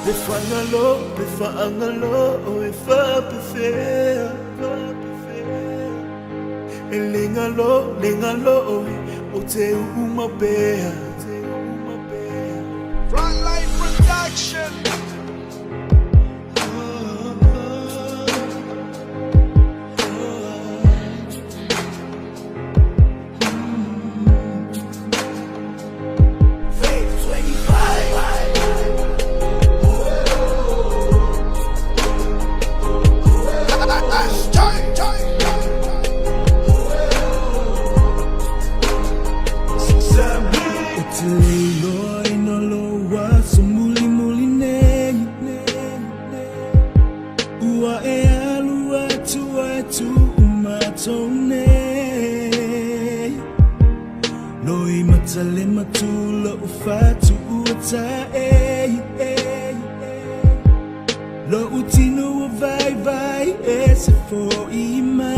Befangalo, befapefea. Lingalo, ote umabea. Frontline Production. Noi matale matula ufatu uta lo utino vai esse for imai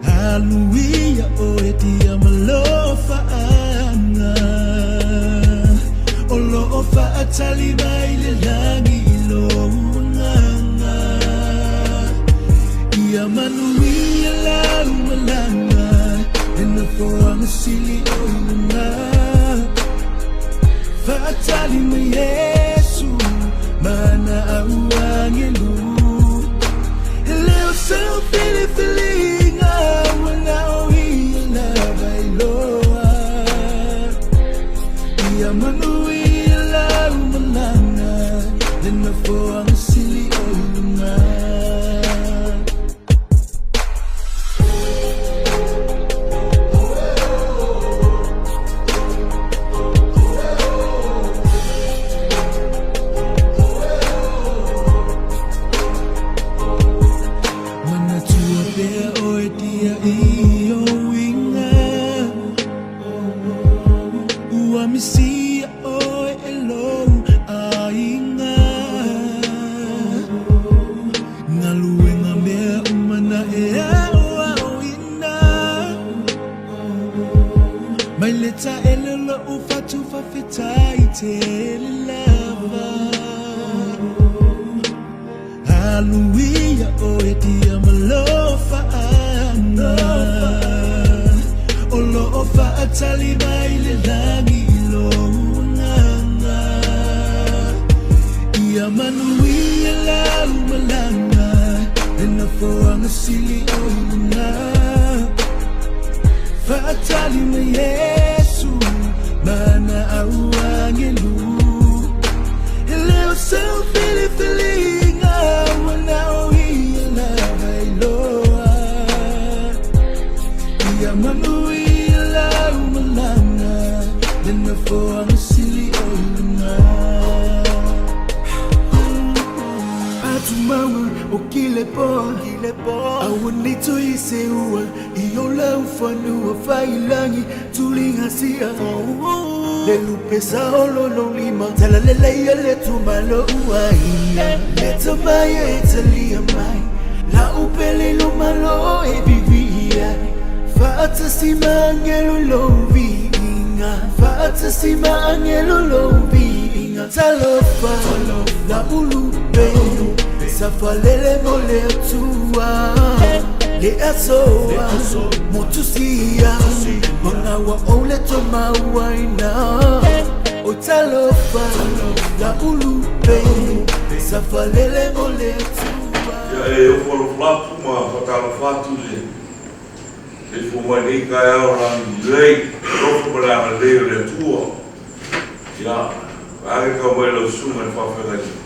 Hallelujah oeti amalofa anga Olo ofa atali baile langi ilo unanga Yamanuia la umalanga Inafoanga sili oina Fatali ma Yesu Mana auangelu Leo sao fili-filinga Wala oia la bailoa Yamanuia la umalanga Inafoanga sili oina Misia oi elo ainga Ngaluenga mea umana ea oina Maileta elelo ufatu fafetai te lava Hallelujah oi dia malofa ana Olo ofa atali baile langi Yamanuia la umalanga Inafoanga sili oina Fatali ma Yesu Mana auangelu Leo sao fili-filinga Wana oia la bailoa Yamanuia la umalanga Inafoanga sili oina Mama, o kilepo, awonito iseua, iola ufanua failangi, tulingasia. Lelupesa ololo lima, talaleleia letumalo uaia. Letamaya etalia mai, la upelelo malo ebivia. Fata sima angelo lovinga, fata sima angelo lovinga. Talofa, la ulupe. Safalele mole tua Le asoa Motusia Mga wa ole toma waina Otalofa La ulupe Safalele mole tua Ya eu falo flapo ma fatala fatu le E fuma ni kaya orang lei Roko pala lei le tua Ya Ake kau mai lo sunga whawhai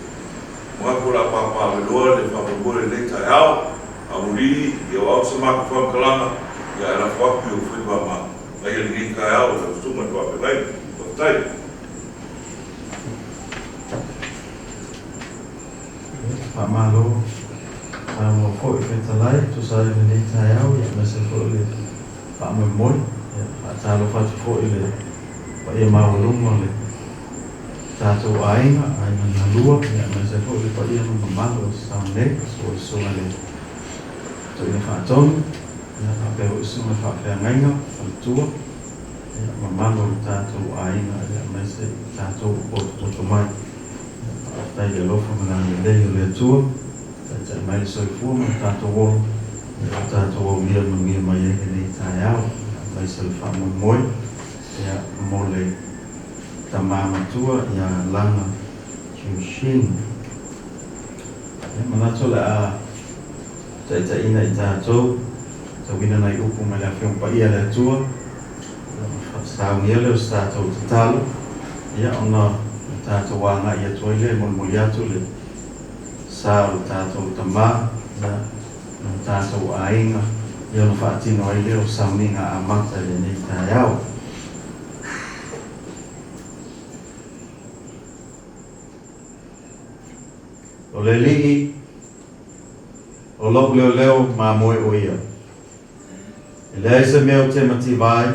Makula papa veloa le whapabore le taiao Amuri, ia wau sa maka whamkalanga Ia era whapu o whipa ma Mai ali ni kaiao le usuma ni whapelai Watai Whamalo Whamalo fo i whetalai Tu sa le ni taiao Ia mese fo le Whamalo moi Whatalo whatu fo i le Wa ia maurunga le Tato ainga na lua ya mese fo le pa ia no mamalo saune so so le to ina fa ton ya fa pe o so fa fa nganga fa tua ya malo tātou ainga ia mese tātou poto mai. Tai le lofa mana le le tua, tai mai soifua ma tātou o, tātou o mia mangia mai e nei tai au, mai se le wha moi, ia mole tamama tua ia langa Kyushin. Manato le a tai ina i tātou, tawina nai upu mai la whiong pa ia le tua, Sao ngia leo tātou te talo, ia ona tātou wanga ia toile mol atu le sao tātou tamā, ia tātou ainga, ia ona whaatino ai leo sao ninga a mata le nei tai au. O le lii, o lok leo ma moe o ia. E lea se mea o te mati vai,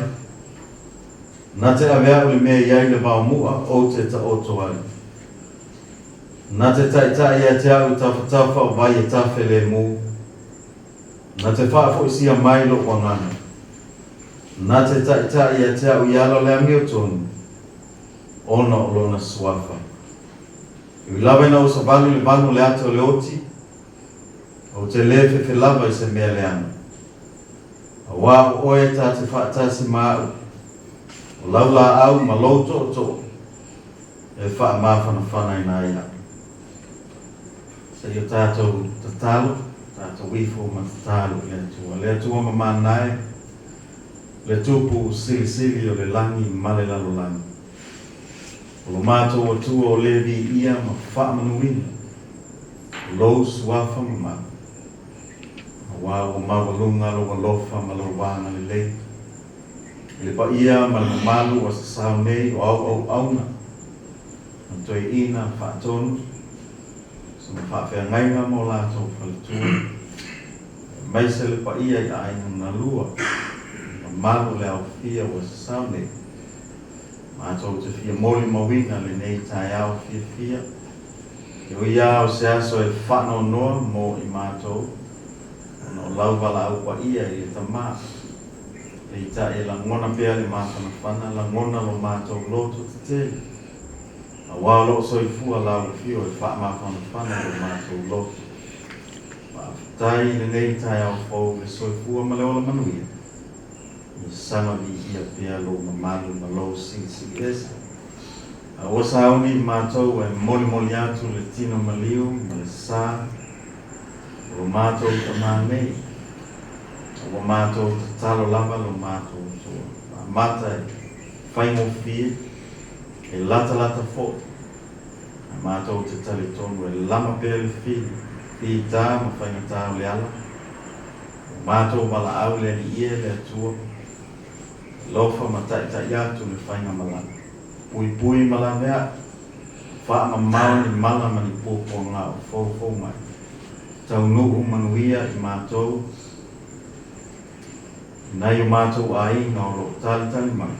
na te awea o le mea iai le wao mua o te ta oto ai. Na te tai ia te au tawhatafa o vai e tawhe le mu. Na te whaafo isia mai lo wangana. Na te tai ia te au ialo le amio tonu. Ona o lona suafa. I lawe na usa vanu le vanu le ato le oti. O te lefe fe lava i se mea le ana. A wā o oe ta te whaatasi maa o laula au ma loto o to e wha mawhana whanai nā ia. Se i o tātou tatalo, tātou wifo ma tatalo le atua. Le atua ma mānai, le tupu sili o le langi ma le lalo langi. O lo mātou o tua o levi ia ma wha manuina. O lou suafa ma ma. A wā o mawalunga lo wa lofa ma lo wāna le lei. Le pa ia ma le malu o sa sao nei o au auna. An toi ina whaatonu. Sa ma whaafea ngainga mo lātou whaletua. Mai se le pa ia i aina na lua. Ma malu le au fia o sa sao nei. Mātou te fia moli mawina le nei tai au fia. E o ia o se aso e whano noa mo i mātou. O lau wala au pa ia i e tamā. E ta e la ngona pea le mātana whana, la ngona lo mātou loto te te. A wālo soifua lau fio e wha mātana whana lo mātou loto. Whaafitai le nei tai au fau le soifua ma le ola manuia. I sama vi ia pea lo mamalu ma lo sing esa. A osa auni mātou e moli atu le tino maliu ma le sā. Lo mātou tamā nei. O mātou te talo lava lo mātou toa. Mata e whaingo fia, e lata fo. A mātou te tali tonu e lama pēr le fia, fia tā ma whainga tāo le ala. O mātou wala au le ni ia le atua. Lofa ma tai atu le whainga malana. Pui malana wha ma mauni mala mani pōpō ngā o fau mai. Tau nuu manuia i mātou. Nai o mātou ai ngā o tali mai.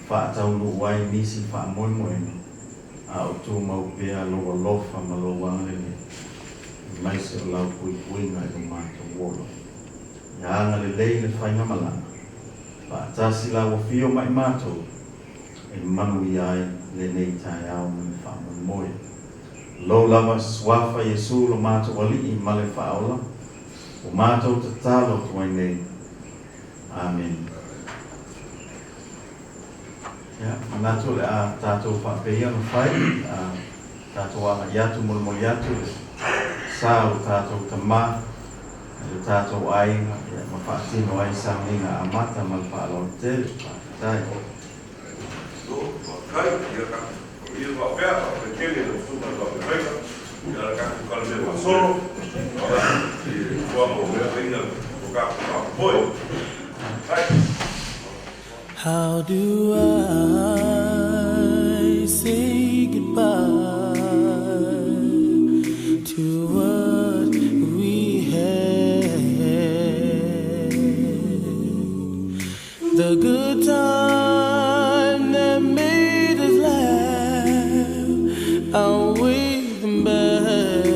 Wha tau nuu wai nisi wha moe. A o tū mau pēa loa lofa ma lo wangere. Mai se o lau pui ngai o mātou wolo. Ia anga le lei le whainga malana. Wha tasi lau o fio mai mātou. E manu i ai le nei tai au mani wha moe. Lo lava swafa Yesu lo mātou ali i male wha aula. O mātou te talo tuai nei. Amen. Ya, manato le a tātou whapeia no whai, tātou ama iatu moli atu, sā o tātou tamā, le tātou ainga, ma whaatino ai sāminga a mata mal whaalo te, whaatai. Kai, ia ka, ia whapea, pe kele no futa whapea, ia ka kukale me wasoro, ia kua o mea reina o ka whapoe. How do I say goodbye to what we had? The good time that made us laugh, I'll wait them back.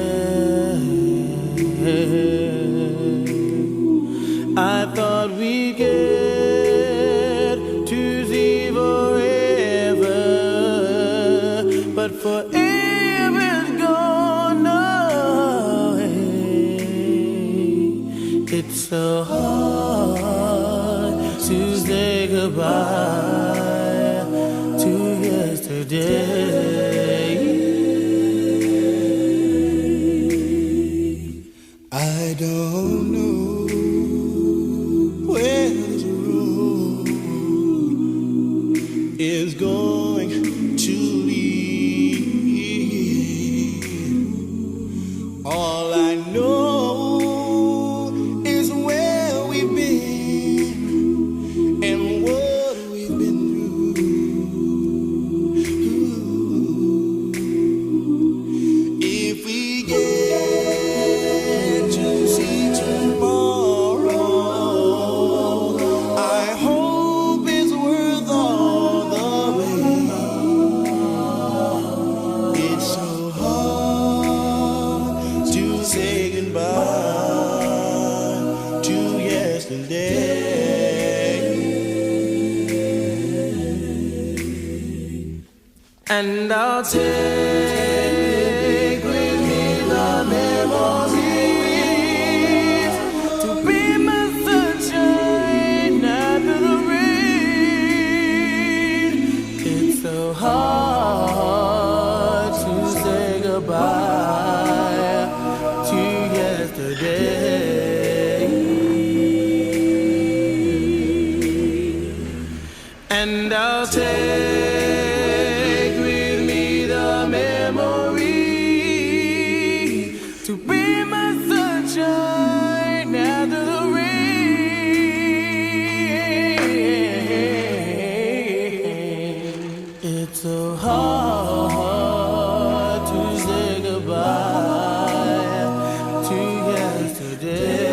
I thought we'd get to the forever's gone away. It's so hard to say goodbye to yesterday. I don't know where this road is going to lead. All I know is where we've been and what we've been through. If we get to see tomorrow, I hope it's worth all the wait. It's so hard to say goodbye to yesterday. And I'll take with me the memories to be my sunshine after the rain. It's so hard to say goodbye to yesterday. And I'll take with me the memory to be my sunshine after the rain. It's so hard to say goodbye to yesterday.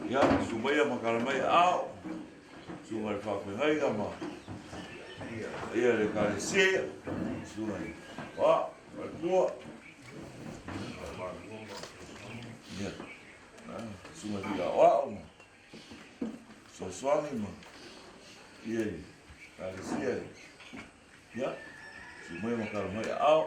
Ya, sumaya makalamai au. Sumai whawhengai ma. Ia le kare se. Sumai. Wa, kua. Ia. Sumai tia wa ma. So swami ma. Ia. Kare se. Ya. Sumaya makalamai au.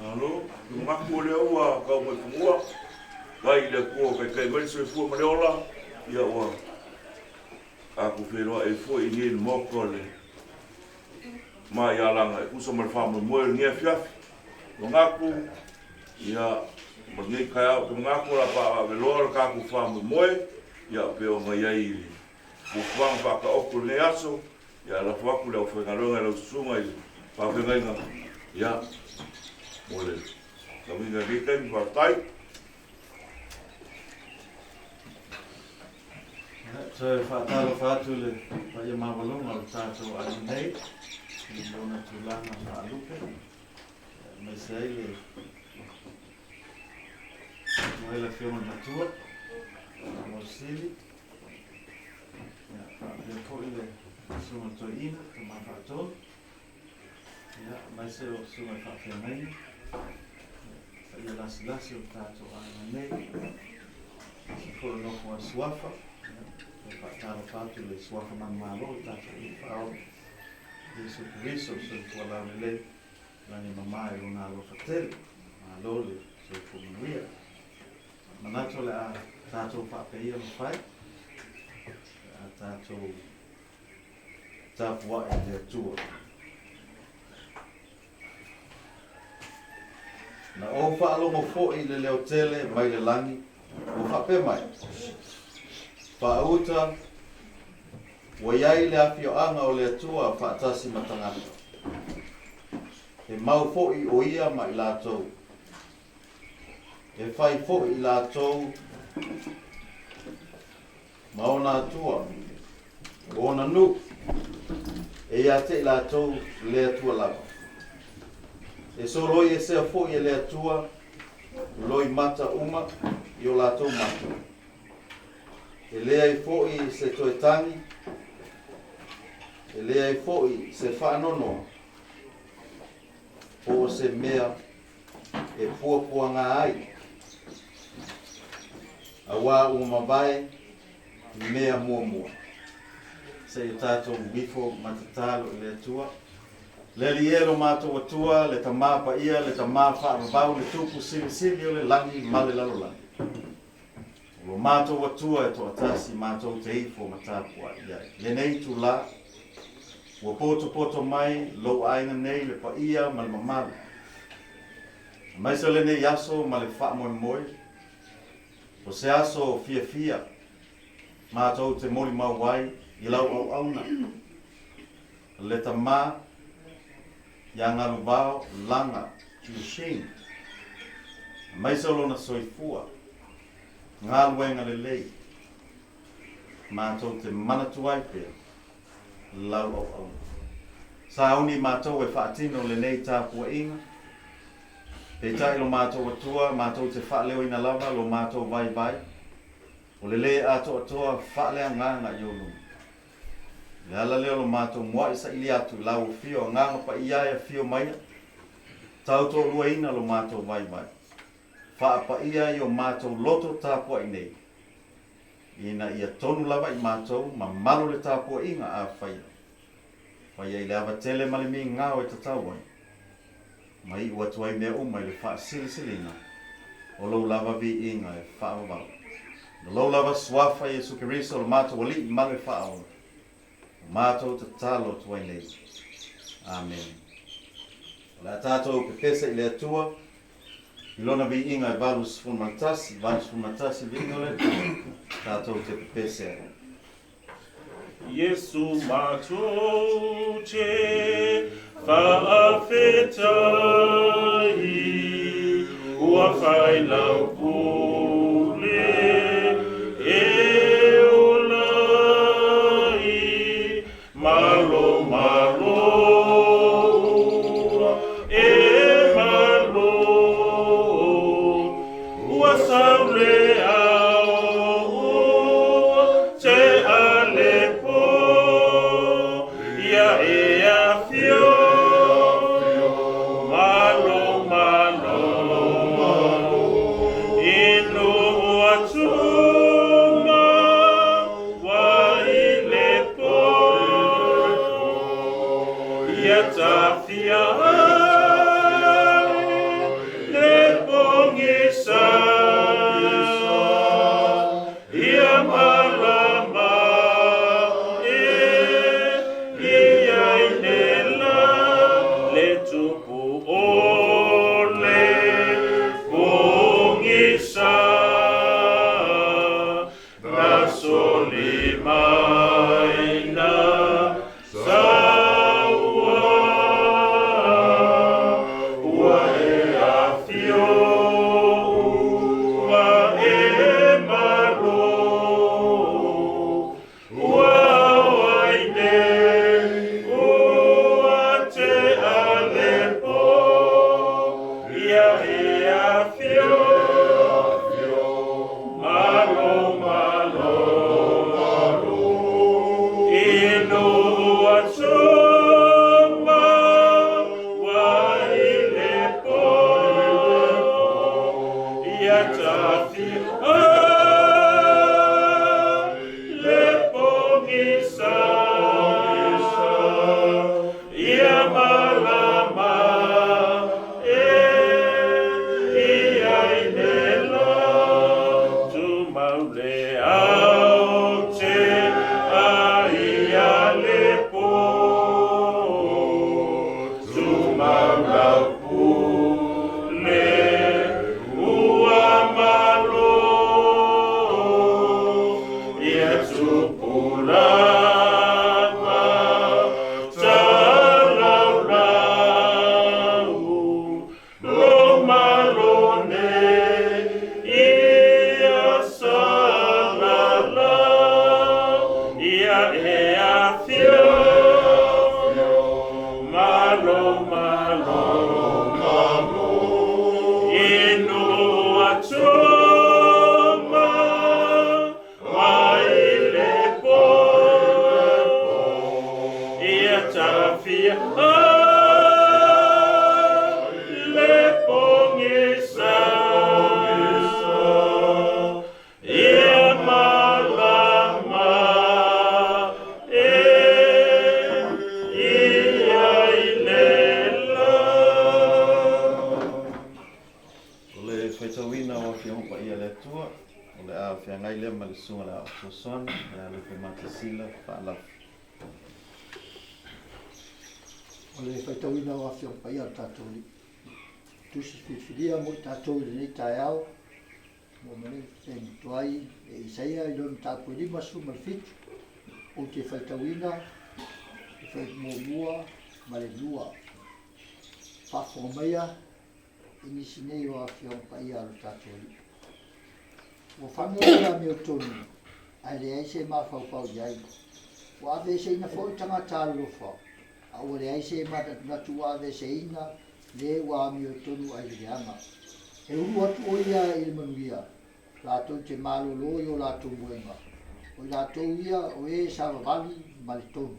Alo, maku le ua kau mai kumua. Kai le kua kai mai se fu mai ola. Ia ua. Aku whenua e fu I ni moko le. Ma ia langa e kusa mai whamu moe ngia whiawhi. No ngaku, ia ngai kai au, no ngaku la pa veloa kaku whamu moe, ia peo mai ai li. Ko whang whaka oku ngai aso, ia la whaku leo whengaronga leo sunga I whawhengainga, ia mole. Ka winga rikai mi whautai. So whaataro whaatu le whaia mawalunga o tātou ai nei, I lona tūlanga whaalupe, mai se ai le moela whioma matua, mo sili, whaapea koi le sunga toi ina, ka mai whaatonu, mai se o sunga whaapea ngaini, whaia lasi o tātou ai nei, se kore noko a suafa, whaataro whaatu le suafa mamalo, tātou I whao, Yesu Kristo so wala mele lani mama I una lo fatele ma lole so kunuia manato le a tato pa peia no fai a tato tapua e le tua Na o whaalongo fo'i le leo tele mai le langi, o whape mai. Whaauta, wa iai le awhioanga o le atua whaatasi matangata. E mau fo'i o ia mai lātou. E whai fo'i lātou, maona atua, o na nu, e ia te lātou le atua lava. E so loi e sea fo'i e le atua, loi mata uma, i o lātou mata. E lea i fo'i se toe tangi, e lea i fo'i se whaanono, o se mea e puapua ngā ai. A wā uma vai, mea mua mua. Se i tātou bifo matatalo i le atua. Le lielo mātou atua, le tamā pa ia, le tamā whaarabau, le tupu sili o le langi, male lalo langi. Lo mātou atua e to atasi mātou te ifo matapua iai. Le nei tu la, ua poto mai, lo ainga nei le pa ia ma le mamalu. Mai se le nei aso ma le wha moi, o se aso fia, mātou te mori mau wai, i lau au auna. Le tamā, ia ngalu vao, langa, kiushing. Mai se lona soifua, ngā luenga le lei, mātou te manatuai pia, lau au au. Sa auni mātou e whaatino le nei tāpua inga, pe tai lo mātou atua, mātou te whaaleo ina lava, lo mātou vai, o le le ato atoa whaalea nganga i olu. Le ala leo lo mātou mua isa ili atu, lau fio, nganga pa iaia fio maia, tau tō lua ina lo mātou vai. Whaapa ia i o mātou loto tāpua i nei. Ina ia tonu lava i mātou, ma malu le tāpua inga a whaia. Whaia i le awa tele malimi ngāo e tatau ai. Mai ua tuai mea umai le wha silisilina. O lau lava vi inga e wha awau. Le lau lava swafa i Jesu Kiriso lo mātou wali i male wha awau. Mātou te talo tuai nei. Amen. Le tātou pepesa i le atua. Ilona vi inga e valus funmatasi vi inga le tātou te pepesa. Yesu mātou te whaafetai, ua whai lau pule, e olai, malo, e malo, ua saule Alepo O le a whiangai lea ma le sunga le a sosoana, e a le pe matasila, whaalafu. O le whaitawina o awhio pai au tātou li. Tusi whiwhiria mo i tātou le nei tae au. Mo mene e mtuai e isaia i lona tāpua lima suma le fitu. O te whaitawina, e whai mua ma le lua. Whawhonga meia, i nisi nei o awhio pai au tātou li. O whanua me o tonu, ai le aise ma whawhau iai. O ave se ina fo i tangata alofa. A o le aise ma natu ave se ina, le wa mi o tonu ai le ama. E uru atu o ia i le manuia, lātou te malolo i o lātou muenga. O lātou ia o e savavali ma le tonu.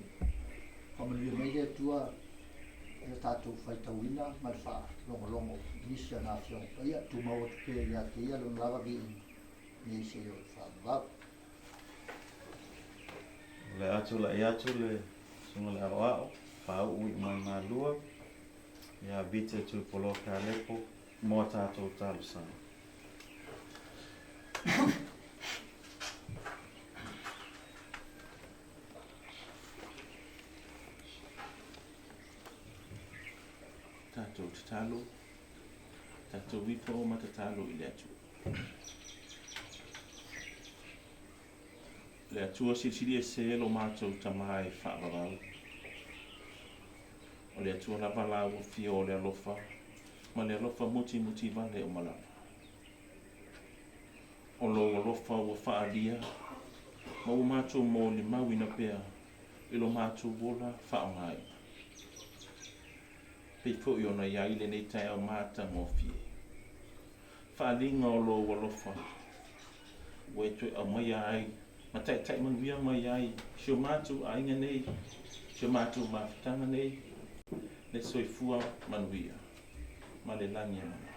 Pamanuia mai le atua e tātou whaitawina ma le wha longolongo. Nisi ana whiong paia, tu mau atu pe le ate ia lon lava ki ni se o wha Le atu la i atu le sunga le aroao, whau ui mai ngā lua, ia bite tu polo ka lepo, mua tātou tālu sana. Tātou te talo, tātou wifo o mata talo i le atu. Le atua sirisiri e se lo mātou tamā e whaararau. O le atua lava lau o fia o le alofa, ma le alofa muti vale o malapa. O lo alofa o whaalia, ma o mātou mō le mauina pea, i lo mātou wola whaongai. Pei fo i ona iai le nei tai au māta mō fie. Whaalinga o lo alofa, o e tue au mai ai, ma tai manuia mai ai, sio mātou ainga nei, sio mātou mawhitanga nei, le soifua manuia, ma le langi mana.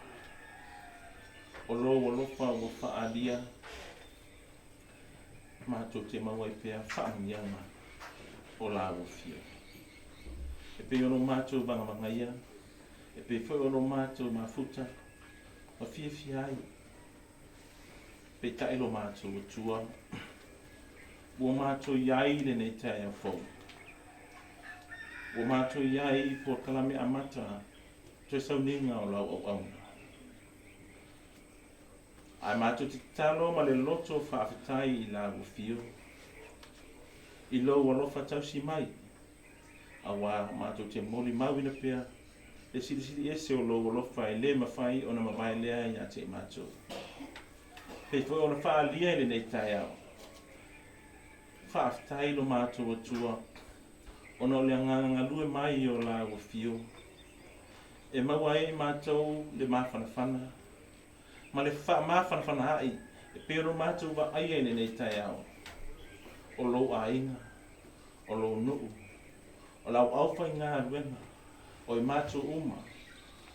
O lo alofa o whaalia, mātou te mawai pea whaamianga o la o fia. E pe ono mātou vangamangaia, e pe foi ono mātou mafuta, ma fia ai. Pe tailo mātou o tua, ua mātou iai le nei tae a fau. Ua mātou iai po kalame amata, toi sauninga o lau au auna. Ai mātou te talo ma le loto whaafetai i la o fio. I lo alofa tausi mai. Awa mātou te moli mawina pea, le sirisiri ese o lo alofa e le mawhai o na mawai lea i a te mātou. Pei foi o na whaalia i le nei tae au. Whaafetai lo mātou o tua, o na o le anganga lue mai o la o fio. E mawai mātou le mawhanawhana, ma le mawhanawhana hai, e pero mātou wa aia i le nei tae au. O lo ainga, o lo nuu, o lau auwha i ngā ruenga, o i mātou uma,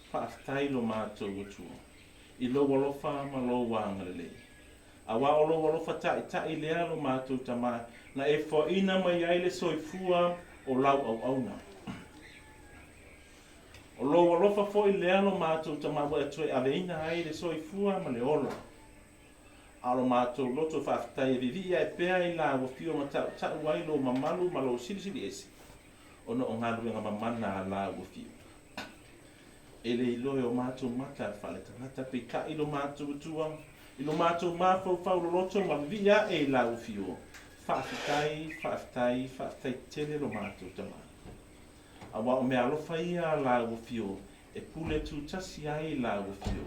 whaafetai lo mātou o tua. I lo alofa ma lo wāngarele. A wā o lo alofa tai lea lo mātou tamā, na e whaina mai aile soifua o lau au auna. O lo alofa fo i lea lo mātou tamā wa e tue aveina aile soifua ma le ola. A lo mātou loto whaafetai e vivia e pēa i la o fio ma tau wai lo mamalu ma lo sirisiri esi. O no o ngā ruenga mamana a la o fio. E le iloe o mātou mata whale tangata pe ka ilo mātou tua, ilo mātou māwhau whau loto ma vivia e la o fio. Whaafetai tele lo mātou tamā. A wa o mea alofa ia la o fio, e pule tu tasi ai la o fio.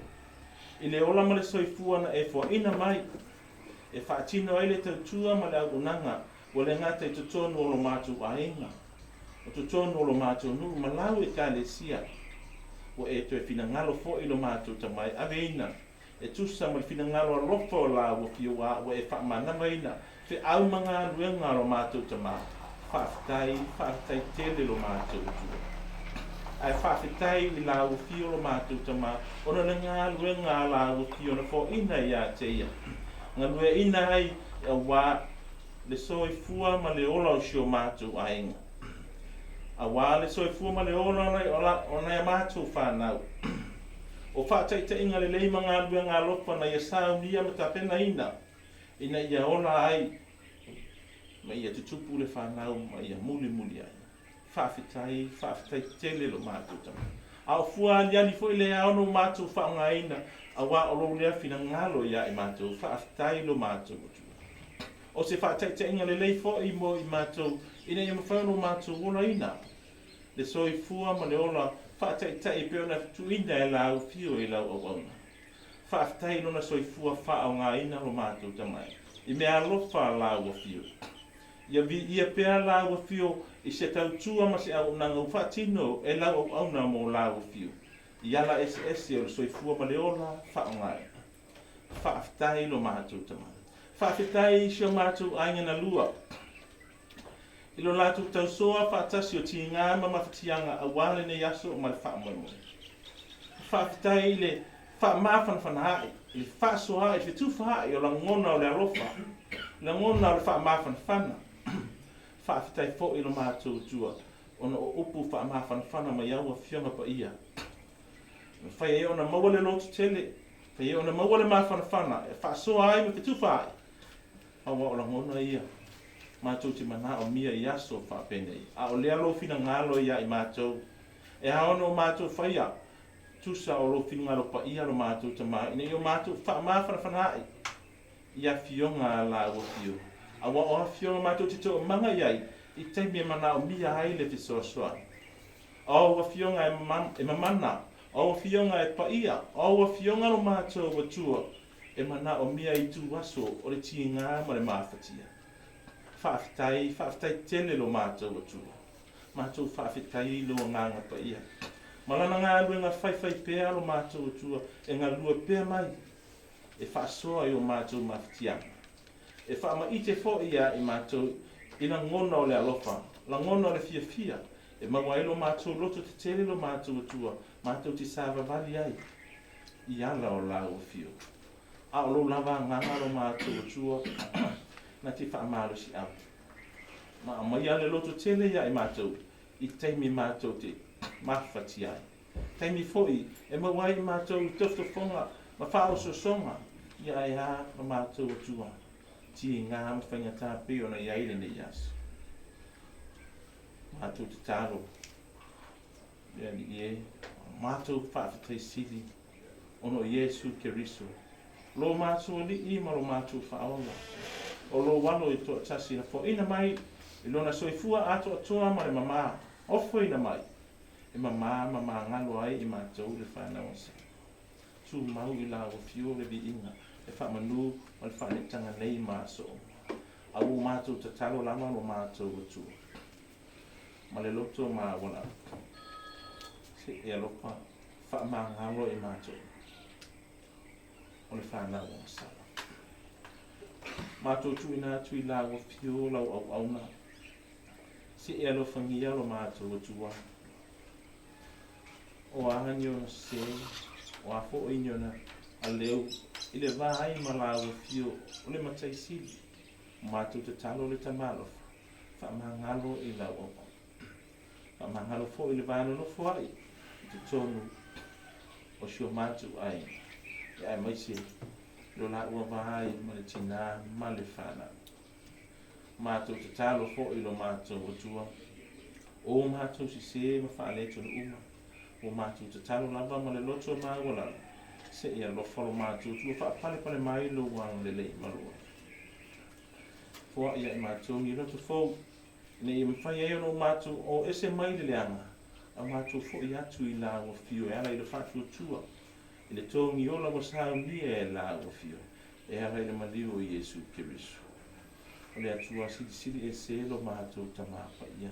I le ola ma le soifua na e fua ina mai, e whaatino ai le tautua ma le aunanga, o le ngata i tutonu o lo mātou ainga. O tutonu o lo mātou nuu malau e ka le sia, o e to e fina ngalo fo i lo mātou tamai aveina, e tusa ma le fina ngalo alofa o la o fio wa o e whaamanama ina, fe au manga ruenga lo mātou tamai, whaafetai tele lo mātou tua. Ai whaafetai i la o fio lo mātou tamā, ona le ngā luenga la o fio na fo ina i a te ia. Ngā lue ina ai e wā le soifua ma le ola o sio mātou ainga. A wā le soifua ma le ola ona e mātou whanau. O whaatai te inga le leima ngā luenga lopa na ia sāunia ma ta pena ina, ina ia ola ai ma ia tutupu le whanau ma ia muli muli ai whawhitai tele lo mātou tama au fua aliani fo ile aono mātou whaongaina a wā olo lea whina ngalo ia i mātou whawhitai lo mātou o se whaatai te inga le lei fo i mo i mātou ina ia mawhauno mātou ola ina le soi fua ma le ola whaatai tai peo na tu ina e lau fio e lau au auna whaatai lona soi fua whaongaina lo mātou tamai i mea alofa lau a fio ia vi ia pea lau a fio i se tautua ma se au nanga whaatino e lau au auna mo lau a fio i ala ese o le soi fua ma le ola whaongaina whaatai lo mātou tamai whawhitai i sio mātou ainga na lua. I lo lātou tau soa whaatasi o ti ngā ma mawhatianga a wale ne yaso o mai whaamoe. Whawhitai i le whaamawhanawhanahai, i le whaasoa i whitu whahai o la ngona o le arofa, la ngona o le whaamawhanawhana. Whawhitai fo i lo mātou tua, ona o upu whaamawhanawhana mai aua whionga pa ia. Whai e ona maua le lotu tele, whai e ona maua le mawhanawhana, e whaasoa ai me whitu whahai. Awa o la ngona ia. Mātou te mana o mia i aso whaapene i. A o lea lo fina ngalo ia i mātou. E haono o mātou whaia. Tusa o lo fina ngalo pa ia lo mātou te mai. Ina i o mātou whaamawhanawhanai. Ia fionga la ua fio. Awa o fionga mātou te tō manga iai. I teimia mana o mia hai le fisoa soa. O fionga e mamana. O fionga e pa ia. O fionga lo mātou wa tua. E mana o mia i tu aso o le ti ngā ma le mawhatia. Whaafitai tele lo mātou o tua. Mātou whaafitai lo nganga pa ia. Malana ngā lue ngā whaiwhai pēa lo mātou o tua. E ngā lua pēa mai. E whaasoa i o mātou mawhatianga. E whaama ite fo ia i mātou ina ngona o le alofa. La ngona o le fia fia. E mawai lo mātou loto te tele lo mātou o tua. Mātou ti sāwa vali ai. I ala o la o fio. A o lo lava nganga lo mātou o tua. Na te whaamalo si au. Ma mai ale loto tele ia i mātou. I teimi mātou te mawhati ai. Teimi foi, e mawai mātou i tofto whonga. Ma whao so songa. Ia e a ma mātou o tua. Ti ngā ma whainga tā peo na iaile ne ias. Mātou te tāro. Ia ni ie. Mātou whaafitai sili. Ono Iesu Keriso. Lo mātou li i ma lo mātou whaola. O lo walo i toa tasi na fo ina mai. I lona soifua ato atoa ma le mama. Ofo ina mai. E mama ngalo ai i mātou le whanau asa. Tu mau i la o fio le vi inga. E whamanu ma le whanetanga nei māso. A u mātou ta talo lama lo mātou o tu. Ma le loto ma wana. Se e alopa. Whaama ngalo i mātou. O le whanau asa. Mātou tu ina tu i la o fio lau au auna. Se e alo whangia lo mātou o tua. O ahanyo na se, o afo o inyo na a leo, i le vai ma la o fio, o le matai sili. Mātou te talo le tamalofa, whaamangalo i lau au. Whaamangalo fo i le vāno no fuai, i te tonu o shio mātou ai. E ai maise, lo la ua vai ma le tina ma le whana. Mātou te talo fo i lo mātou o tua. O mātou si se ma whaaleto na uma. O mātou te talo lava ma le loto ma wala. Se ia lo folo mātou tua wha pale mai lo wang le lei marua. Fua ia i mātou ni loto fo. Ne i mwhai eo no mātou o ese mai le leanga. A mātou fo i atu i la o fio e ala i le whatu o tua. I le tongi ola wa sao nia e la o fio. E ala i le malio i Iesu Keriso. O le atua sili e se lo mātou tamapa ia.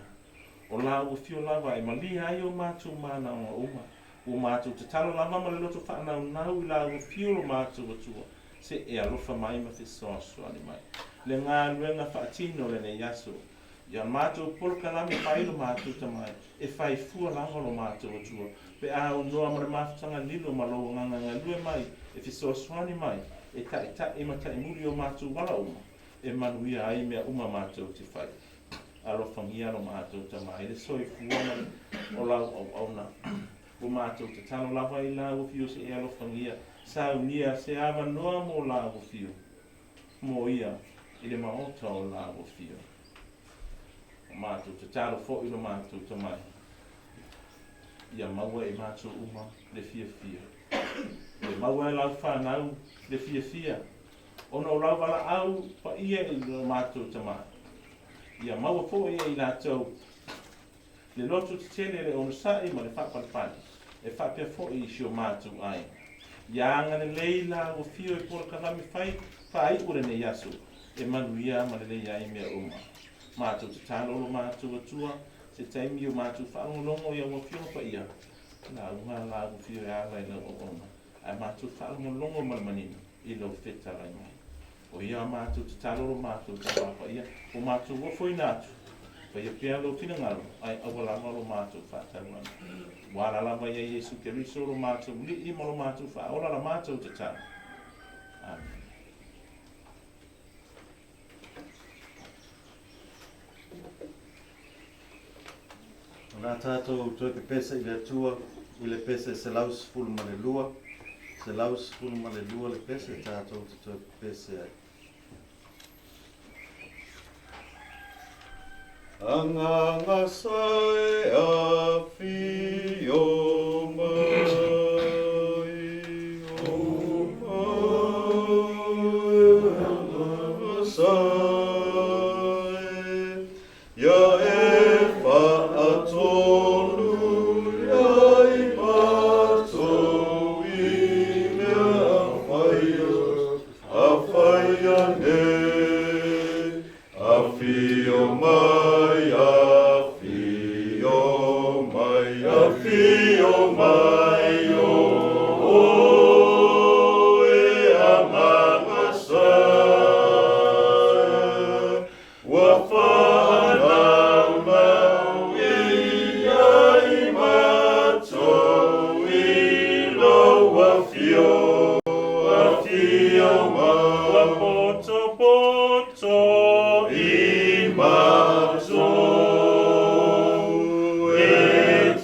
O la o fio lava e malia ai o mātou mana o uma. O mātou te talo lava ma le loto whaanau nau i la o fio lo mātou o tua. Se e alofa mai ma te soa soani mai. Le ngā luenga whaatino le ne yaso. Ia mātou polka lami whailo mātou tamai. E whai fua lava lo mātou o tua. Pe a o noa ma le mawhitanga lilo ma lo nganga lue mai. E fisoa soani mai. E ta e mata e muri o mātou wala uma. E manuia ai mea uma mātou te whai. Alo whangia lo mātou tamai. E soi fuana o lau au auna. O mātou te talo lava i lau fio se e alo whangia. Sau nia se awa noa mo lau fio. mo ia i le maota o la o fio. O mātou te talo fo i lo mātou te mai. Ia maua e mātou uma le fia fia. Le maua e lau whanau le fia fia. Ona o lau wala au pa ia i lo mātou te mai. Ia maua fo ia i lātou. Le loto te tele le ono sai ma le whapalipani. E whapia fo i si o mātou ai. Ia anga le leila o fio e pora karami whai ure ne yasu. E manuia ma le leia i mea uma. Mātou te tālolo mātou atua. Se taimi o mātou whaangolongo i awa fio pa ia. La unga la o fio e ala i la o ona. Ai mātou whaangolongo malamanina i lau wheta rai mai. O ia mātou te tālolo mātou tawa pa ia. O mātou wafoi nātu. Pa ia pia lo tina ngalo. Ai awalama lo mātou whātaruana. Wala lava ia Yesu Keriso lo mātou. Li ima lo mātou whaola la mātou te tāna. Amen. Nā tātou tue ke pesa i le atua, i le pesa se laus fulu ma le lua. Se laus fulu ma le lua le pesa, tātou te tue ke pesa ai. Anganga sai a fio mai, o mai, anganga sai, ia e whaatolu, ia i mātou i mea a whaia ne, a fio mai, a fio mai, a fio mai, o e a mangasa, wa whanau mau i mātou i lo a fio mai, wa poto poto i mātou e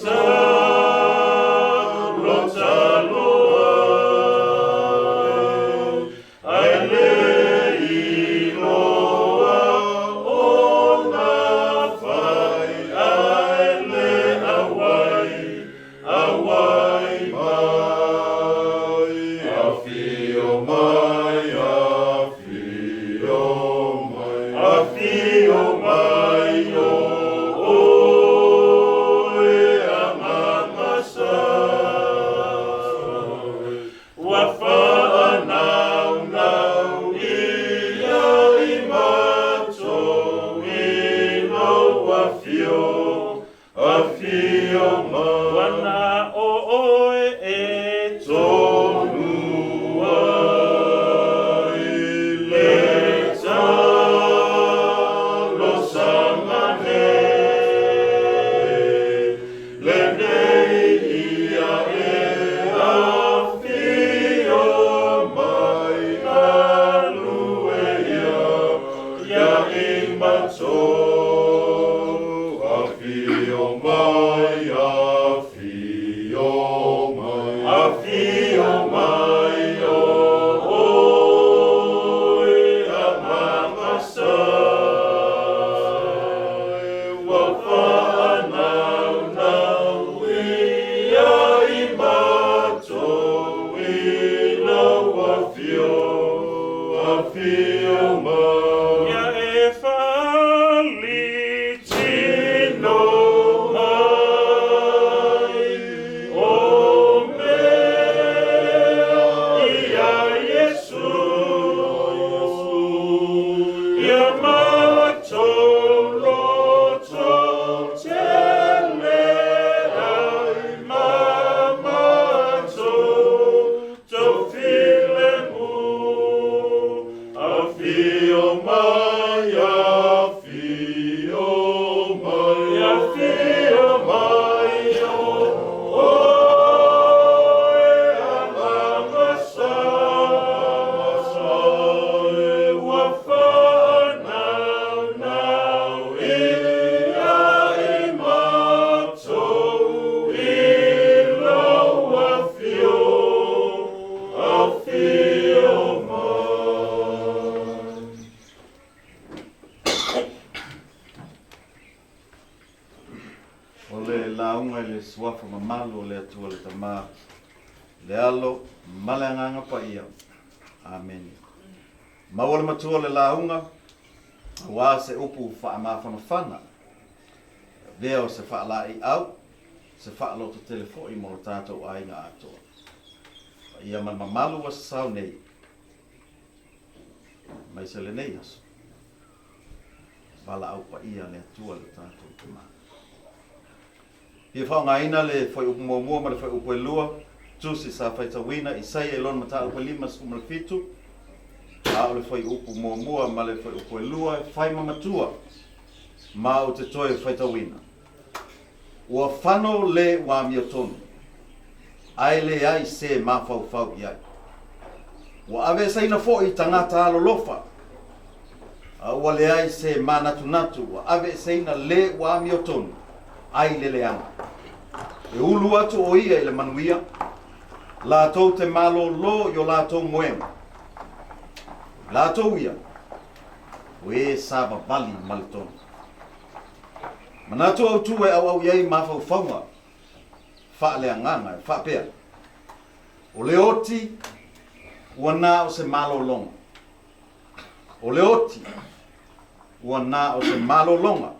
talo ai le i loa o nā whai ai le awai mai a fio mai, a fio mai, a fio mai o e a mamasa wa whanau nau i mātou i lo a fio mai wana o oe e tonu ai le talo samane le nei ia e a fio mai a lue ia i mātou a fio mai, a fio mai. mamalu o le atua le tamā, le alo, ma le agaga paia. Amen. Maua le matua le launga, ua se upu whaamafanafana. Vea o se whaalai au, se whaaloto telefoi mo le tātou ainga atoa. Ia man mamalu wa sau nei. Mai se le nei aso. Wala au pa ia le atua le tātou tuma. Ia whaongaina le whai upu mua ma le whai upu e lua, tusi sa whaitawina, isai e lon mata upu lima skumala fitu, a o le whai upu mua ma le whai upu e lua, whai mamatua, ma o te toe whaitawina. Ua whano le wa miotonu, ai le ai se mawhau iai. Ua ave saina fo i tangata alolofa, ua le ai se manatu, ua ave saina le wa miotonu, ai le leanga. E ulu atu o ia i le manuia, la tau te malo lo yo la tau moema. La tau ia, o e saba bali malitonu. Manatu au tu e au iai mawhau whaunga, wha le anganga, wha pea. O le oti, ua nā o se malo longa. O le oti, ua nā o se malo longa.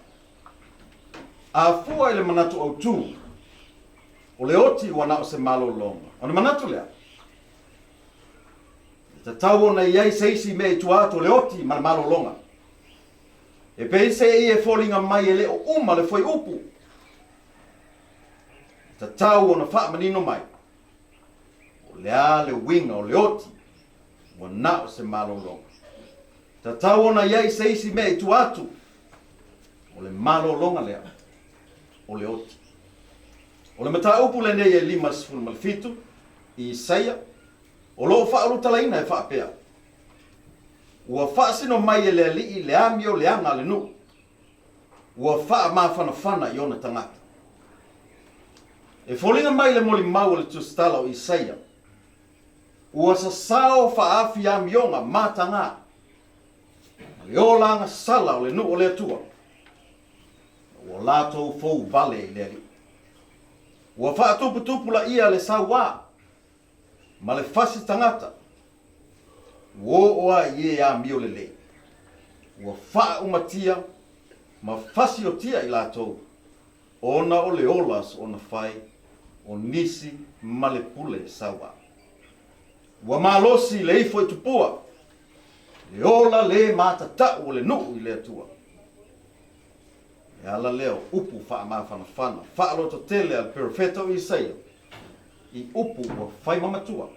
A fua i le manatu au tu, o le oti ua nā o se malo longa. O le manatu lea. Ta tau ona iai seisi me i tuato le oti ma malo longa. E pei se e folinga mai e le o uma le foi upu. Ta tau ona wha manino mai. O le a le winga o le oti, ua nā o se malo longa. Ta tau ona iai seisi me i tuatu, o le malo longa lea, o le oti. O le mata upu le nei e lima sifunu malfitu, i Isaia, o loo wha alutalaina e wha pea. Ua wha sino mai e le alii le amio le anga le nu. Ua wha mawhanawhana i ona tangata. E folinga mai le moli mau le tustala o Isaia. Ua sa sao wha afi amionga matanga. Le olanga sala o le nu o le atua. Ua lato fou vale i le ali. Ua wha tupu la ia le sawa. Ma le fasi tangata. Wo oa ie a mio le le. Ua wha umatia, ma fasi o tia i lato. Ona o le olas ona fai, o nisi ma le pule sawa. Ua malosi le ifo i tupua. Le ola le matata o le nuu i le atua. E ala leo upu wha mawhanawhana, wha aloto tele al perfeto o Isaia. I upu ua whai mamatua.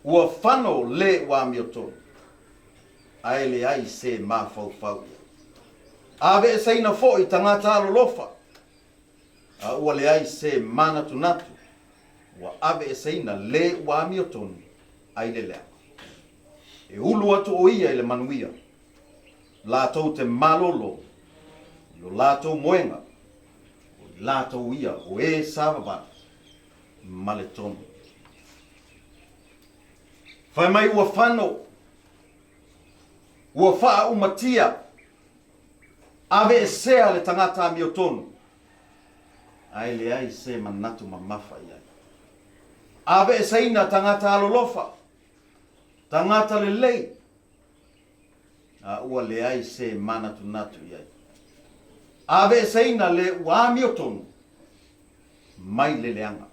Ua whano le wa miotonu. Ai le ai se mawhau. Ave e seina fo i tangata alolofa. Ua le ai se manatu. Ua ave e seina le wa miotonu. Ai le lea. E ulu atu o ia i le manuia. Lātou te malolo. Lo lātou moenga. O lātou ia o e savabana. Male tonu. Whai mai ua whano. Ua wha umatia. Ave e sea le tangata a miotonu. Ai le ai se manatu mamafa iai. Ave e seina tangata alolofa. Tangata le lei. Ua le ai se manatu iai. Ave e seina le ua miotonu. Mai le leanga.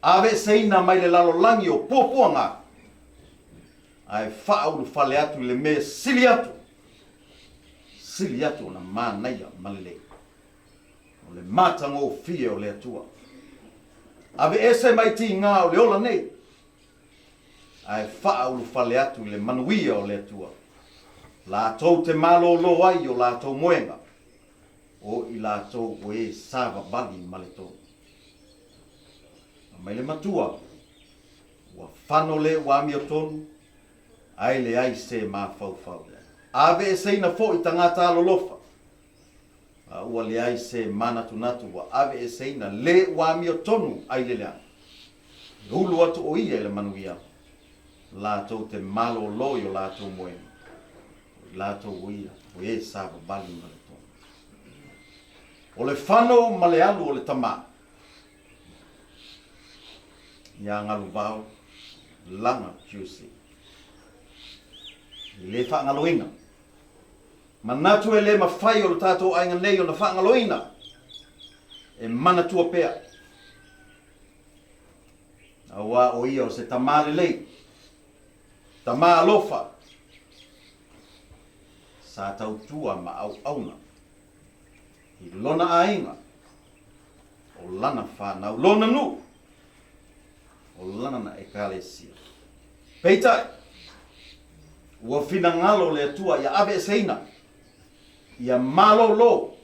Ave e seina mai le lalolangi o puapuanga. Ai whaulu whale atu le me sili atu. Sili atu na mānaia malele. O le matanga o fie o le atua. Ave ese mai ti ngā o le ola nei. Ai whaulu whale atu le manuia o le atua. Lātou te malo lo ai o lātou moenga. O i lātou o e sava bali maletou. Mai le matua. Ua whano le wa miotonu. Ai le ai se mawhau. Ave e seina fo i tangata alolofa. Ua le ai se manatu. Ua ave e seina le wa miotonu ai le lea. Ulu atu o ia le manuia. Lātou te malo loio lātou moena. Lātou o ia. O e sava bali maletonu. O le whano ma le alu o le tamā. ia ngalu vau langa QC. I le whaangaloina. Manatu e le mawhai o le tātou ainga nei o na whaangaloina. E mana tua pea. Awa o ia o se tamale lei. Tama alofa. Sa tau tua ma au auna. I lona ainga. O lana whanau. Lona nu. O lana na ekalesia. Peitai. Ua fina ngalo le atua ia abe seina. Ia malo lo.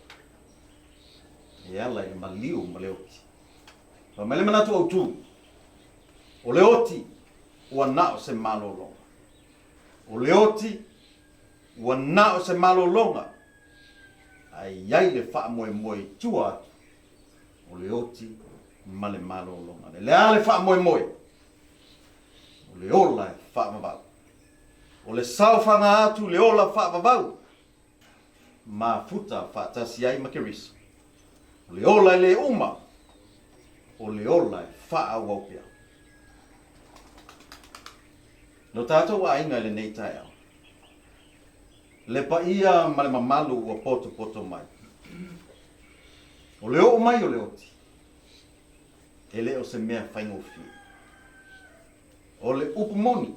Ia la ia maliu ma leoti. Pa mele manatu au tu. O leoti ua nao se malo longa. O leoti ua nao se malo longa. Ai iai le wha moe moe tua. O leoti ma le malo longa. Le ale wha moe moe. O le ola e wha mawau. O le saufanga atu le ola whaavavau. Ma futa whaatasi ai makirisa. O le ola le uma. O le ola e whaawapia. No tātou a inga le nei tai au. Le pa ia ma le mamalu ua poto mai. O le o mai o le oti. E le o se mea whaingofi. O le upumoni.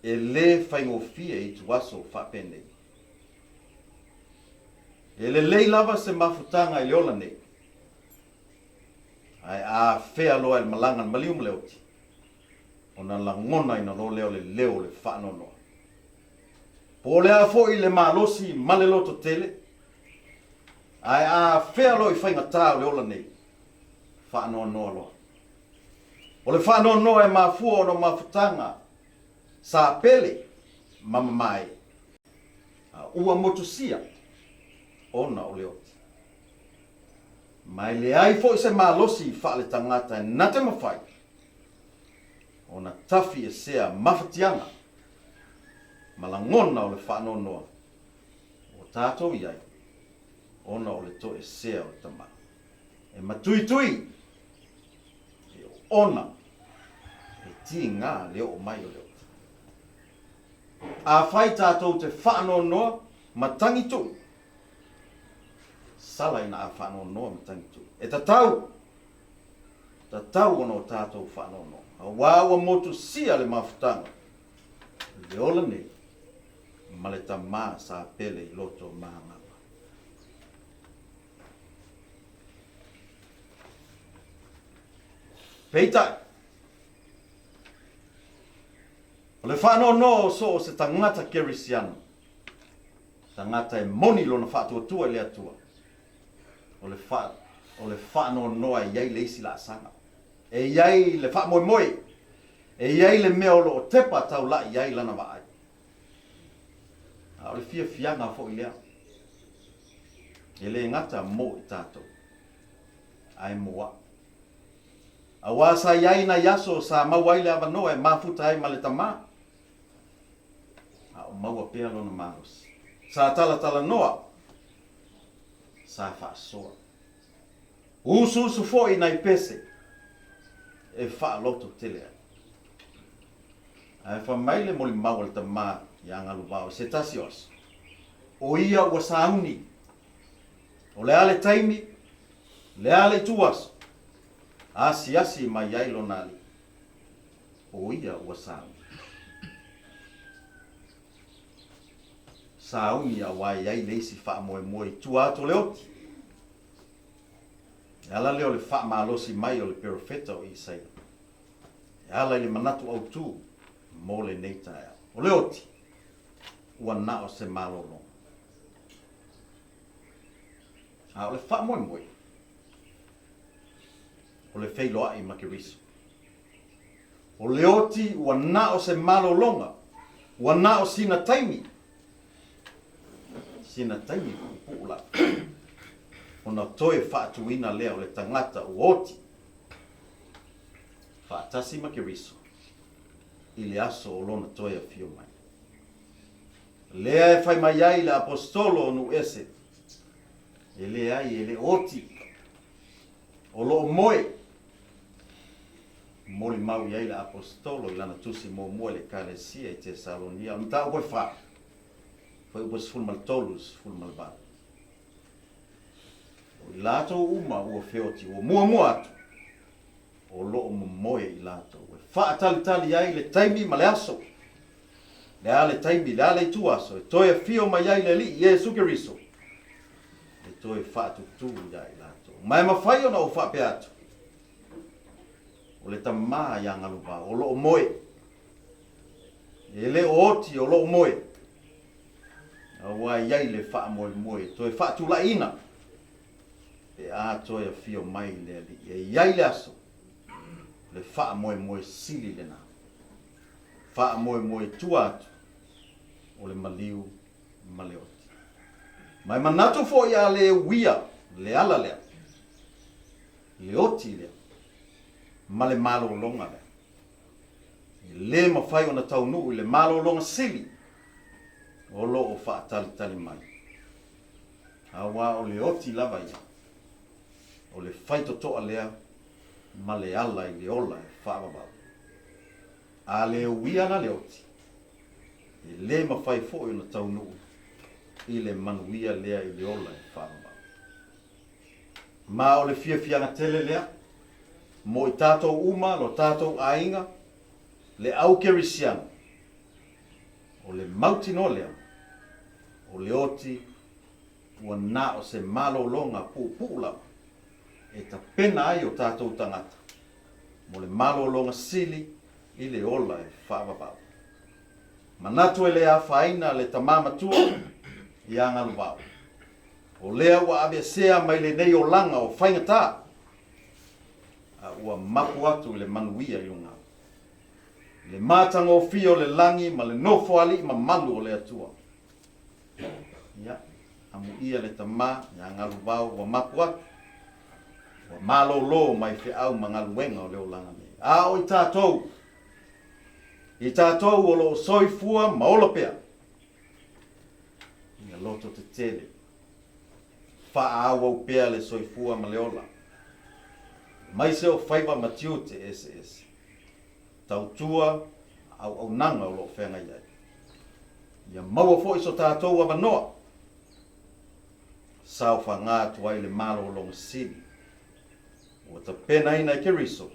E le whaingofia I tuaso whapene. E le lei lava se mafutanga I ola nei. Ai a whea loa il malangan malium leoti. O na langona ina lo leo le whanonoa. Po le a fo I le malosi male loto tele. Ai a whea loa I whaingatā le ola nei. Whanonoa loa. O le whanonoa e mafua o no mafutanga. Sa pele mama mai. Ua motusia ona o leoti. Mai le ai fo se malosi fa le tangata na te mawhai. Ona tafi e sea mawhatianga. Malangona o le whanonoa. O tātou iai. Ona o le to e sea o le tama. E matui. E ona. E ti ngā leo o mai o leo. A whai tātou te whaanonoa matangi tu. Sala ina a whaanonoa matangi tu. E tatau ono tātou whaanonoa. A wawa motu sia le mawhutanga. Le ola nei. Ma le tamā sa pele I loto mahangapa. Peitai. O le whanono so se tangata kerisiano. Tangata e moni lona whaatuatua le atua. O le whanono e iai le isi la sanga. E iai le wha moe. E iai le mea o lo o tepa tau la iai lana waai. O le fianga fo I lea. E le ngata mo I tātou. Ai moa. A wasa iai na yaso sa mawai le avanoa e mafuta ai ma le tamā. O maua pea lona maros. Sa tala noa. Sa whaasoa. Usu foi nai pese. E whaaloto tele ai. Ai whamaile moli maua le tamā I angalu vau. Se tasi os. O ia ua sauni. O le ale taimi. Le ale tuas. Asi mai ai lonali. O ia ua sauni. Sauni a wai ai leisi wha moe tua ato leoti. E ala leo le wha malosi mai o le perofeta o Isaia. E ala le manatu au tu mo le neitaea. O leoti ua nao se malolo. A o le wha moe. O le wheiloa I makiriso. O leoti ua nao se malolonga. Ua nao sina taimi. Sina taimi puula. Ona toe whaatuina lea o le tangata uoti. Whaatasi makiriso. I le aso o lona toe a fio mai. Lea e whai mai ai le apostolo nu ese. E le ai e le oti. O lo moe. mau ia i le apostolo i lana tusi mua le kalesia i Tesalonia. O mta koe wha. Whai upa sifuru mal tolu, sifuru mal ba. O i lato uma ua whioti, ua mua atu. O loo momoe i lato. Wha tali ai le taimi ma le aso. Le ale taimi, le ale tu aso. E toe fio mai ai le li, Iesu Keriso. E toe wha tutu ia i lato. Mai mawhai o na o wha pe atu. O le tamā ia ngalupa, o loo moe. E le oti o loo moe. A wai iai le wha moe. Toi wha tula ina. E a toi a fio mai le ali. E iai le aso. Le wha moe sili le na. Wha moe tua atu. O le maliu ma le oti. Mai manatu fo ia le wia, le ala lea. Le oti lea. Ma le malo longa le. Le mawhai o na taunu le malo longa sili. O lo o wha tali mai. Awa o le oti lava ia. O le whaito toa lea. Ma le ala i le ola e wha babau. A le uia na le oti. E le mawhai fo o na taunu. I le manuia lea i le ola e wha babau. Ma o le fianga tele lea. Mo i tātou uma, lo tātou ainga, le au kerisiana. O le mautino lea, o le oti, ua na o se malo longa pūpūla, e ta pena ai o tātou tangata. Mo le malo longa sili, i le ola e whaababau. Manatu e lea whaina le tamama tua, i angalu wau. O lea ua abia sea mai le nei o langa o whaingatā. Ua mapu atu le manuia i unga. Le matanga o fio le langi ma le nofo ali ma malu o le atua. Ia, amu ia le tama, ia ngalu wau ua mapu atu. Ua malo lo mai fe au ma ngalu wenga o leo langa me. A o i tātou. I tātou o lo soifua ma ola pea. Ia loto te tele. Wha awa u pea le soifua ma le ola. Mai se o whaiva matiu te SS. Tautua au nanga o lo whenga iai. Ia maua fo iso tātou awa noa. Sao wha ngā tuai le malo o longa sili. O ta pena ina i Keriso.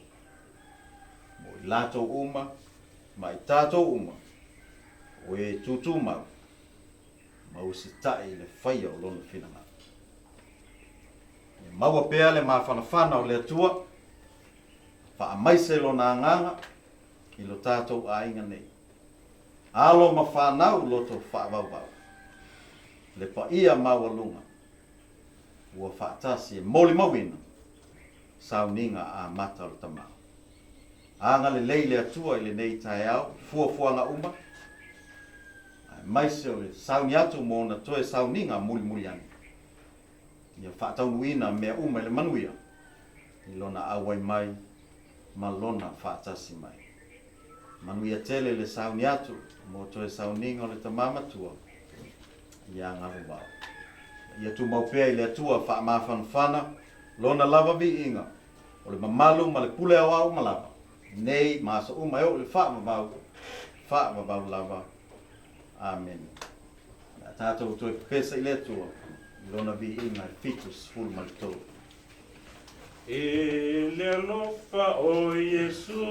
Mo i lato uma, mai tātou uma. O e tutu mau. Mau si tae le whaia o lona whinanga. E maua pea le mawhanawhana o le atua. Wha mai se lo na nganga i lo tātou ainga nei. Alo ma whanau loto whaavau. Le pa ia maua lunga. Ua whaatasi e moli mawina. Sau ninga a mata o tamau. Anga le leile atua i le nei tae au. Fuafuanga uma. Mai se o le sau ni atu mo na toe sau ninga muli ani. Ia whaataunuina mea uma i le manuia. I lona awai mai. Malona whaatasi mai. Manuia tele le sauni atu, mo toe sauninga o le tamama tua. Ia ngaru wau. Ia tu maupea i le atua wha mawhanawhana, lona lava vi inga. O le mamalu ma le pule au au malava. Nei, maasa uma eo le wha mabau lava. Amen. Tātou toe pesa i le atua, lona vi inga fitus full maltou. E le alofa o Yesu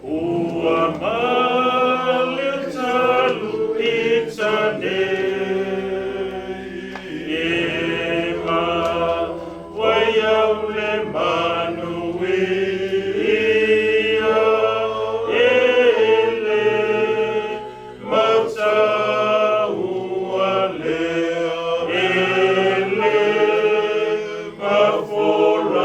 ua male talu i tane e ma wai au le manuia e le mauta ua lea e le pua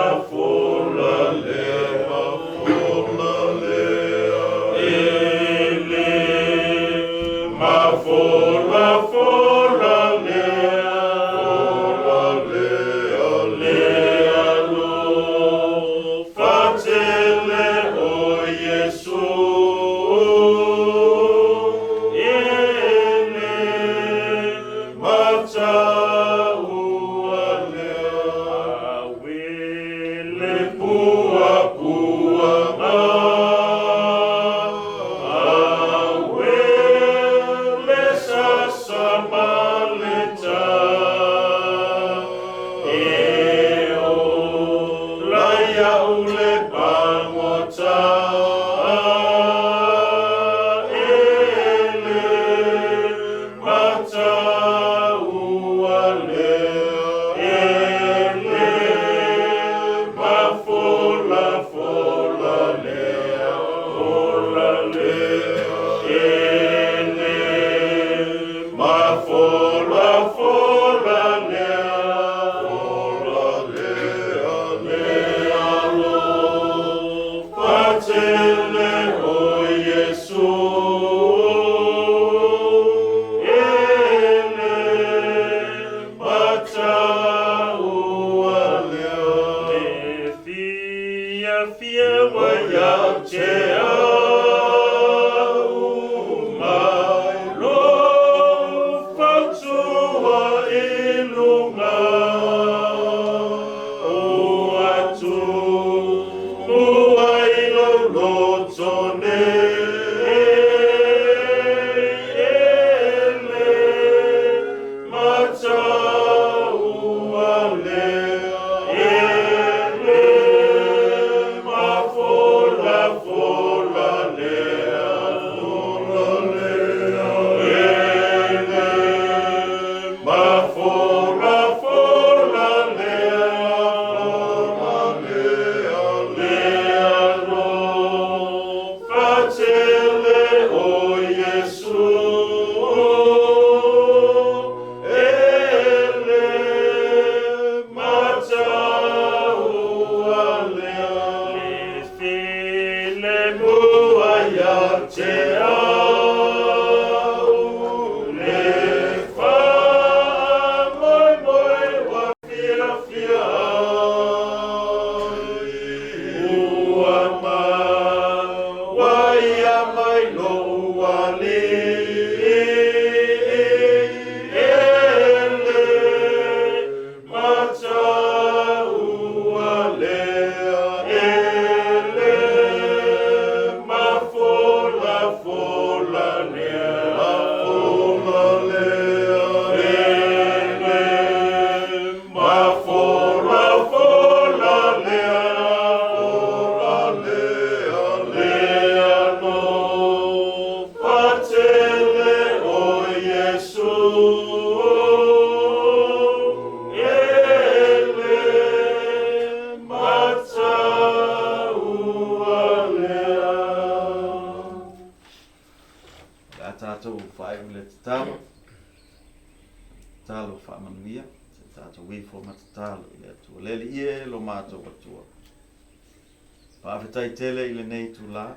Whawhetai tele i le nei tu la,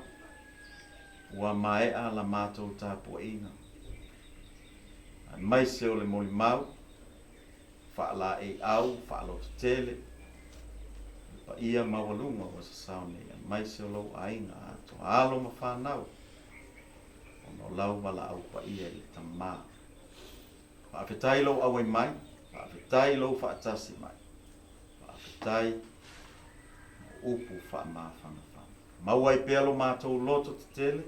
ua maea la mātou tāpua inga. An mai se o le moli mau, whaala e au, whaaloto tele, pa ia mawalunga o sa saone, an mai se o lau ainga ato, alo ma whanau, o no lau wala au pa ia i tamā. Whawhetai lau awe mai, whawhetai lau whaatasi mai, whawhetai upu whaamawhanga. Mauai pea lo mātou loto te tele,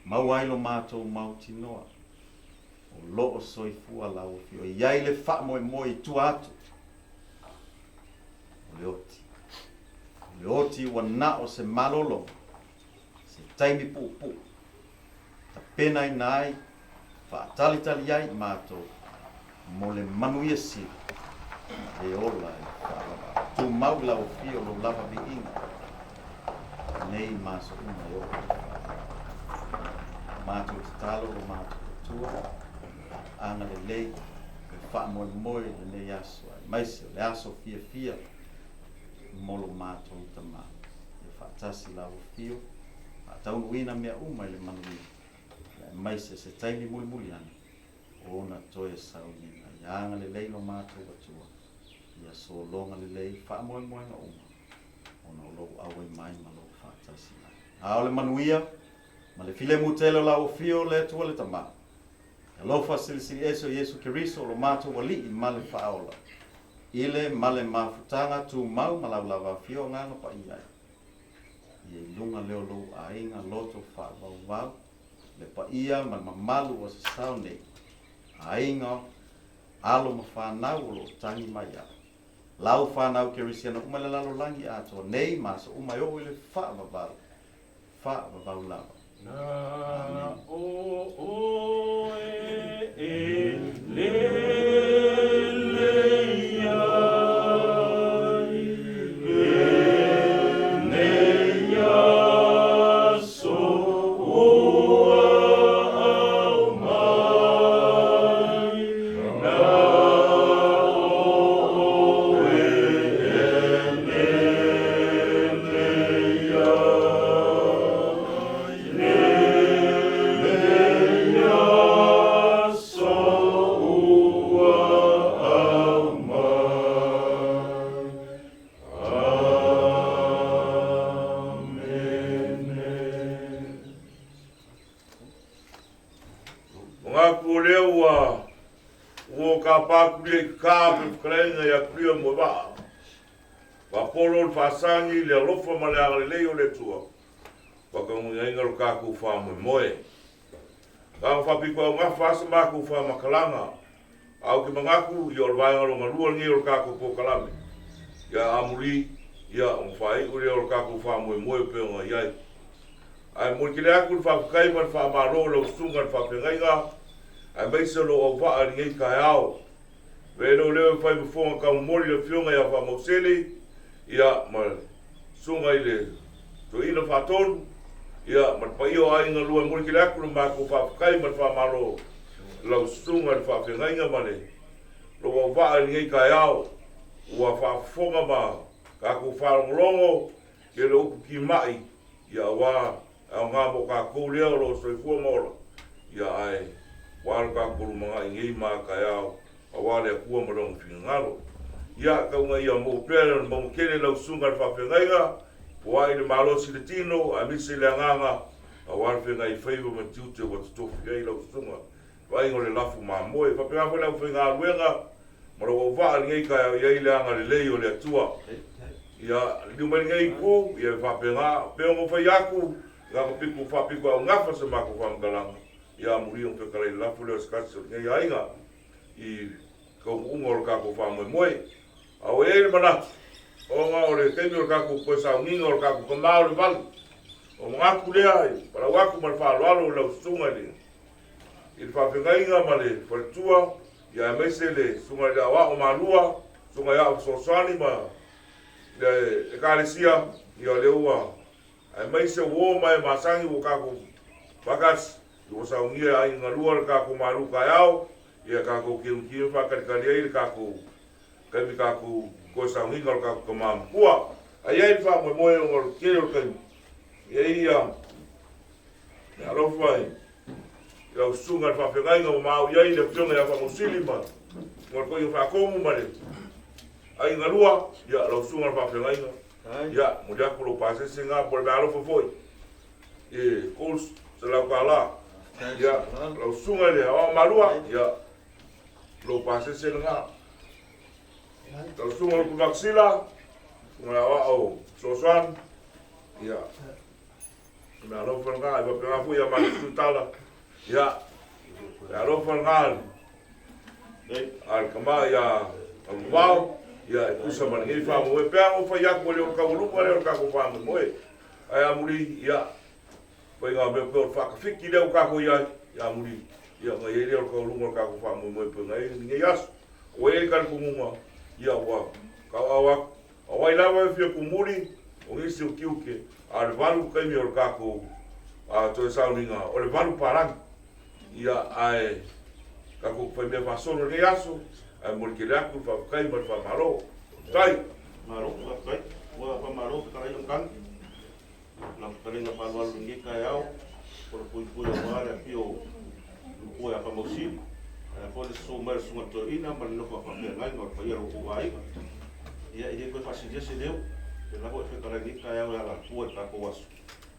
mauai lo mātou mauti noa. O loo soifua lau fio, iai le wha moe moe tu atu. O leoti. O leoti ua na o se malolo, se taimi pupu. Ta pena i nai, whaatali tali ai mātou, mo le manuia si. E ola e whaaraba. Tu mau lau fio lo lava vi inga. Nei maso una yo. Mato te talo lo mato te tua. Anga le lei. Le wha moe moe le nei aso. Maise le aso fia fia. Molo mato uta ma. Le wha tasi lau fio. Taunu ina mea uma le manui. Le maise se taimi muli muli ana. Ona toe sau nina. Anga le lei lo mato tua. Ia so longa le lei. Wha moe moe na uma. Ona lo awe mai malo. A ole manuia, ma le file mutelo la o fio le tua le tama. E lo fasilisi eso Yesu Kiriso lo mato wali i male faola. Ile male mafutanga tu mau malaulava fio ngano pa iai. Ie lunga leo lo a inga loto fa wau le pa ia ma mamalu o se saune. A inga alo ma whanau lo tangi mai a. lau whanau kerisiana umai le lalo langi ato nei masa umai o ile wha vavau lava. Na o e le Fasangi le lofa ma le agalelei o le tua. Wakamungainga lo kākou wha moe. Ka whapiko au ngā whasa mākou wha makalanga. Au ki mangaku i o lwainga lo ngarua ngi o kākou pōkalame. Ia amuri, ia mwhai uri o kākou wha moe peonga iai. Ai mui ki le aku le whapkai man wha maro le usunga le whapengainga. Ai meisa lo au wha aringei kai au. Weno leo whai mfonga ka umori le fionga ia wha mauseli. Ia ma sunga i le to ina whatonu. Ia ma paio ainga lua mori ki le aku le mako whapkai man whamaro lau sunga le whawhengainga mane. Lo wa waa ngei kai au ua whafonga ma kako wharongolongo ke le upu ki mai. Ia wa au ngā mo kako leo lo soifua mora. Ia ai wāru kako mga ngei maa kai au a wale a kua marong whingaro. Ia kaunga ia mo pēra na mo kene lau sunga le whawhengainga. Pua i le malosi le tino, a misi le anganga. A warwhenga i whaiva ma tiute wa tutofi ei lau sunga. Waingo le lafu maa moe. Whapea whai lau whenga aluenga. Mara wa waa ngei kai au iei le anga le lei o le atua. Ia liumai ngei ku, ia whapenga. Peo mo whai aku, ngā piku whapiku au ngafa se mako whamgalanga. Ia muri on whekarei lafu leo skatsi o ngei ainga. I kau unga o le kako whamoe moe. Au e le manatu, o ngā o le teimi o le kako koe sa unginga o le kako kamau le vali. O mga kulea ai, para waku ma le whaaloalo o lau sunga le. I le whawhengainga ma le whaletua, ia e meise le sunga le awa o malua, sunga ia o sosani ma le ekalesia, ia le ua. E meise uo mai masangi o kako whakas, i o sa ungia ai ngalua le kako malu kai au, ia kako kiu whakarikari ai le kako kami kako ko sa ngi ngol kako kamam kua ai ai fa mo mo ngol kero kai ai ya ro fai ya sunga fa fe ngai ngo mau ai le fiona ya fa musili ma ngol ko yo fa komu mare ai ngalua ya ro sunga fa fe ngai ya mo ya ko lo pase singa por balo fo foi e kurs se la kala ya ro sunga le o malua ya lo pase singa Tau sunga ku vaksila, ngā wa au sosan, ia. Mea lofa ngā, iwa penga fu ia mani tutala, ia. Mea lofa ngā, al kama ia wau, ia kusa mani ngei wha moe, pēa o whai aku leo kaulupa leo kako wha moe. Ai amuri, ia, whai ngā mea pēo whakawhiki leo kako iai, ia amuri, ia ngā i leo kaulupa kako wha moe pēo ngā i ngei asu, o e kari kumunga. Ia wa ka awa awai lava fia kumuri o ngisi o kiuke a le valu kaimi o kako a to sauninga o le valu parang ia ai kako foi me fasono le aso a molkiraku fa kaima fa maro tai maro kai wa fa maro ka ai kan na kalinga pa walu ngi kai au por pui wa le pio o ya famosi Pode so mais uma torina, mas não vai fazer nada, não vai ir ao Uai. E aí foi fácil de se deu. Eu não vou ficar aqui, caiu ela tua para coaço.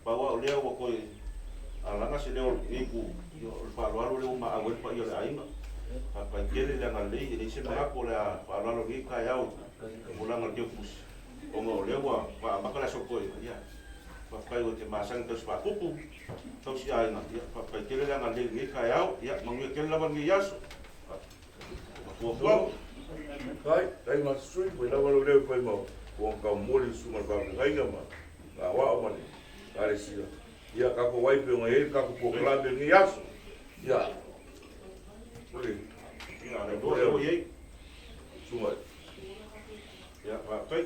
Para o leo o coi, a lana se deu e o falar o leo uma água para ir lá ainda. Para que ele lá na lei, ele se dá por a falar o que caiu, o lá no que pus. Como o leo para bacana só coi, já. Para caiu te masang terus para pupu. Tau si ai na, para que ele lá na lei que caiu, já, mas que ele lá vai guiar. Wa Kai masui ko na wala le ko mo. Ko ka moli suma ka ngai ngama. Ka wa o mani. Kare sia. Ia ka ko wai pe ngai ka ko proclame ni aso. Ia. Oi. Ia na do e ye. Suma. Ia pa kai.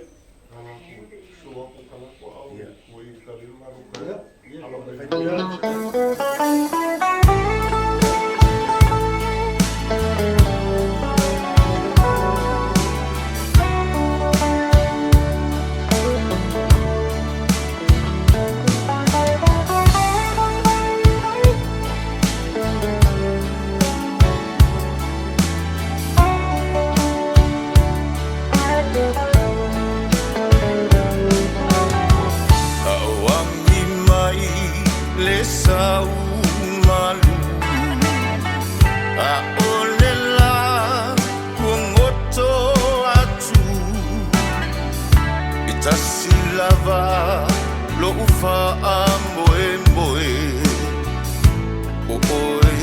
Sua ko kala ko au. Ia. Ko I ka le maru ka. Lava lo ufa amboe mboe o oe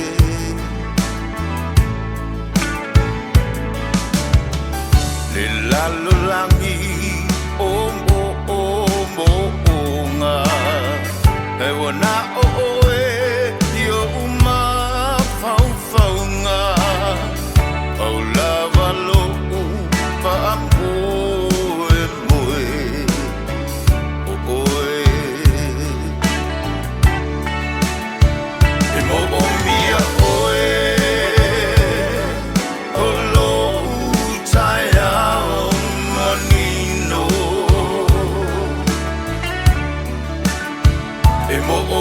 le lalo langi o mo nga e wana o oe yo uma fau nga au lava lo ufa amboe mboe Mo